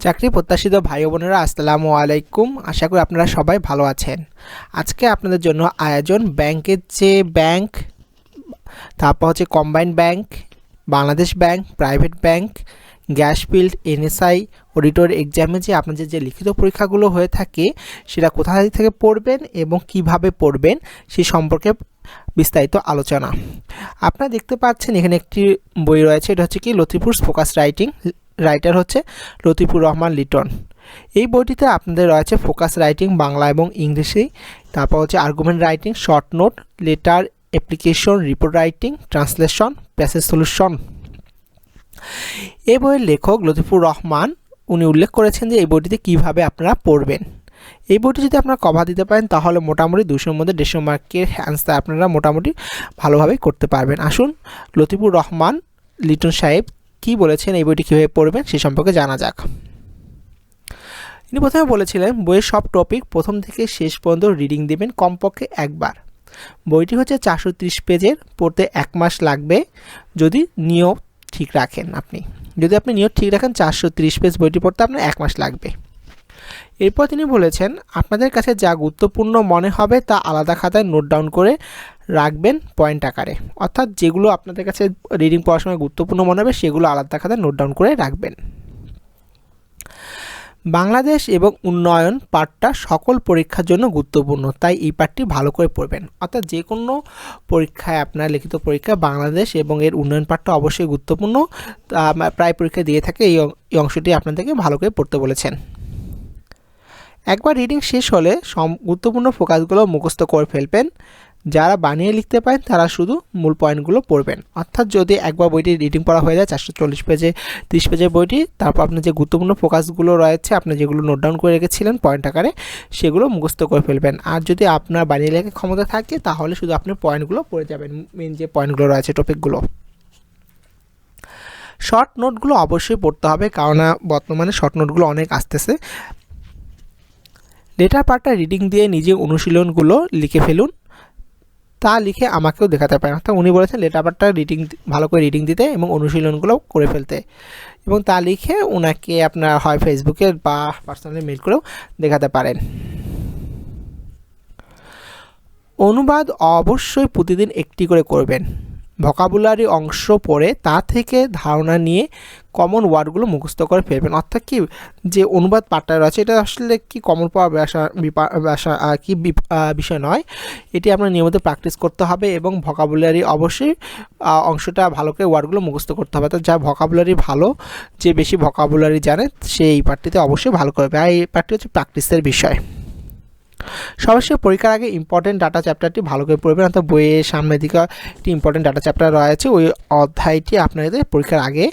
চাকরি প্রত্যাশিত ভাই বোনেরা আসসালামু আলাইকুম। আশা করি আপনারা সবাই ভালো আছেন। আজকে আপনাদের জন্য আয়োজন ব্যাংকের যে ব্যাংক, তারপর হচ্ছে combined bank, Bangladesh bank, private bank, gas field, NSI auditor এক্সামে যে আপনাদের যে লিখিত পরীক্ষাগুলো হয়ে থাকে সেটা কোথা থেকে পড়বেন এবং কিভাবে পড়বেন সেই সম্পর্কে বিস্তারিত আলোচনা। আপনারা দেখতে পাচ্ছেন এখানে একটি বই রয়েছে, এটা হচ্ছে কি লতিফুর ফোকাস রাইটিং, রাইটার হচ্ছে লতিফুর রহমান লিটন। এই বইটিতে আপনাদের রয়েছে ফোকাস রাইটিং বাংলা এবং ইংলিশে, তারপর হচ্ছে argument writing, short note, letter, application, report writing, translation, passage solution. এই বইয়ের লেখক লতিফুর রহমান উনি উল্লেখ করেছেন যে এই বইটিতে কিভাবে আপনারা পড়বেন। এই বইটি যদি আপনারা কভার দিতে পারেন তাহলে মোটামুটি 200-র মধ্যে 150 মার্কের অ্যান্সার আপনারা মোটামুটি ভালোভাবে করতে পারবেন। আসুন লতিফুর রহমান লিটন সাহেব কি বলেছেন এই বইটি কীভাবে পড়বেন সে সম্পর্কে জানা যাক। ইনি প্রথমে বলেছিলেন বইয়ের সব টপিক প্রথম থেকে শেষ পর্যন্ত রিডিং দেবেন কমপক্ষে একবার। বইটি হচ্ছে 430 পেজের, পড়তে 1 মাস লাগবে যদি নিয়ম ঠিক রাখেন। যদি আপনি নিয়ম ঠিক রাখেন 430 পেজ বইটি পড়তে আপনার 1 মাস লাগবে। এরপর তিনি বলেছেন আপনাদের কাছে যা গুরুত্বপূর্ণ মনে হবে তা আলাদা খাতায় নোট ডাউন করে রাখবেন পয়েন্ট আকারে, অর্থাৎ যেগুলো আপনাদের কাছে রিডিং পড়ার সময় গুরুত্বপূর্ণ মনে হবে সেগুলো আলাদা খাতায় নোট ডাউন করে রাখবেন। বাংলাদেশ এবং উন্নয়ন পাঠটা সকল পরীক্ষার জন্য গুরুত্বপূর্ণ, তাই এই পাঠটি ভালো করে পড়বেন। অর্থাৎ যে কোনো পরীক্ষায় আপনার লিখিত পরীক্ষা বাংলাদেশ এবং এর উন্নয়ন পাঠটা অবশ্যই গুরুত্বপূর্ণ, প্রায় পরীক্ষা দিয়ে থাকে। এই অংশটি আপনাদেরকে ভালো করে পড়তে বলেছেন। একবার রিডিং শেষ হলে গুরুত্বপূর্ণ ফোকাসগুলো মুখস্থ করে ফেলবেন। যারা বানিয়ে লিখতে পারেন তারা শুধু মূল পয়েন্টগুলো পড়বেন। অর্থাৎ যদি একবার বইটি রিডিং পড়া হয়ে যায় 440 পেজে 30 পেজের বইটি, তারপর আপনার যে গুরুত্বপূর্ণ ফোকাসগুলো রয়েছে আপনি যেগুলো নোট ডাউন করে রেখেছিলেন পয়েন্ট আকারে সেগুলো মুখস্থ করে ফেলবেন। আর যদি আপনার বানিয়ে লেখার ক্ষমতা থাকে তাহলে শুধু আপনি পয়েন্টগুলো পড়ে যাবেন, মেন যে পয়েন্টগুলো রয়েছে টপিকগুলো। শর্ট নোটগুলো অবশ্যই পড়তে হবে, কারণ বর্তমানে শর্ট নোটগুলো অনেক আসতেছে। লেটার পার্টটা রিডিং দিয়ে নিজে অনুশীলনগুলো লিখে ফেলুন, তা লিখে আমাকেও দেখাতে পারেন। অর্থাৎ উনি বলেছেন লেটার পার্টটা ভালো করে রিডিং দিতে এবং অনুশীলনগুলো করে ফেলতে, এবং তা লিখে ওনাকে আপনার হয় ফেসবুকে বা পার্সোনালি মেল করেও দেখাতে পারেন। অনুবাদ অবশ্যই প্রতিদিন একটি করে করবেন। ভোকাবুলারি অংশ পড়ে তা থেকে ধারণা নিয়ে কমন ওয়ার্ডগুলো মুখস্থ করে ফেলবেন। অর্থাৎ কি যে অনুবাদ পাঠটা রয়েছে এটা আসলে কি কমন পাওয়া বিষয় নয়, এটি আপনার নিয়মিত প্র্যাকটিস করতে হবে এবং ভোকাবুলারি অবশ্যই অংশটা ভালো করে ওয়ার্ডগুলো মুখস্থ করতে হবে। তো যা ভোকাবুলারি ভালো, যে বেশি ভোকাবুলারি জানে সে এই পাঠটিতে অবশ্যই ভালো করবে। আর এই পাঠটি হচ্ছে প্র্যাকটিসের বিষয়। সবশেষে পরীক্ষার আগে ইম্পর্টেন্ট ডাটা চ্যাপ্টারটি ভালো করে পড়বেন। অর্থাৎ বইয়ের সামনের দিকে একটি ইম্পর্টেন্ট ডাটা চ্যাপ্টার রয়েছে, ওই অধ্যায়টি আপনাদের পরীক্ষার আগে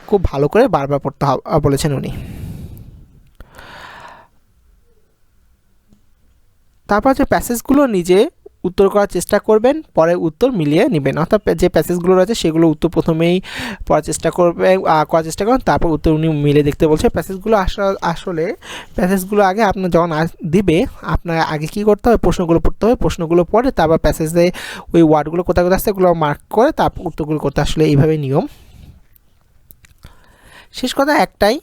খুব ভালো করে বারবার পড়তে বলেছেন উনি। তারপর যে প্যাসেজগুলো নিজে উত্তর করার চেষ্টা করবেন, পরে উত্তর মিলিয়ে নেবেন। অর্থাৎ যে প্যাসেজগুলো রয়েছে সেগুলো উত্তর প্রথমেই করার চেষ্টা করুন, তারপর উত্তর উনি মিলে দেখতে বলছে। প্যাসেজগুলো আসলে প্যাসেজগুলো আগে আপনার যখন দিবে আপনার আগে কী করতে হবে, প্রশ্নগুলো পড়তে হবে, প্রশ্নগুলো পড়ে তারপর প্যাসেজে ওই ওয়ার্ডগুলো কোথায় কোথায় আসছে এগুলো মার্ক করে তারপর উত্তরগুলো করতে, আসলে এইভাবে নিয়ম। শেষ কথা একটাই,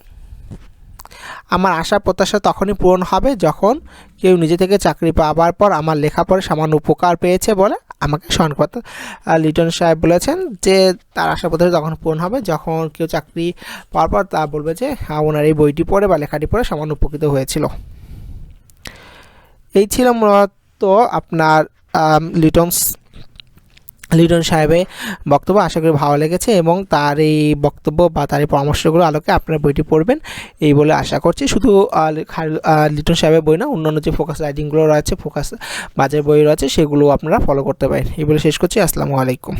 আমার আশা প্রত্যাশা তখনই পূরণ হবে যখন কেউ নিজে থেকে চাকরি পাওয়ার পর আমার লেখাপড়ে সামান্য উপকার পেয়েছে বলে আমাকে স্মরণ করতে। লিটন সাহেব বলেছেন যে তার আশা প্রত্যাশা তখন পূরণ হবে যখন কেউ চাকরি পাওয়ার পর তা বলবে যে ওনার এই বইটি পড়ে বা লেখাটি পড়ে সামান্য উপকৃত হয়েছিল। এই ছিল মূলত আপনার লিটন সাহেবের বক্তব্য। আশা করি ভালো লেগেছে এবং তার এই বক্তব্য বা তার এই পরামর্শগুলো আলোকে আপনার বইটি পড়বেন এই বলে আশা করছি। শুধু লিটন সাহেবের বই না, অন্যান্য যে ফোকাস রাইটিংগুলো রয়েছে, ফোকাস বাজার বই রয়েছে সেগুলো আপনারা ফলো করতে পারেন। এই বলে শেষ করছি। আসসালামু আলাইকুম।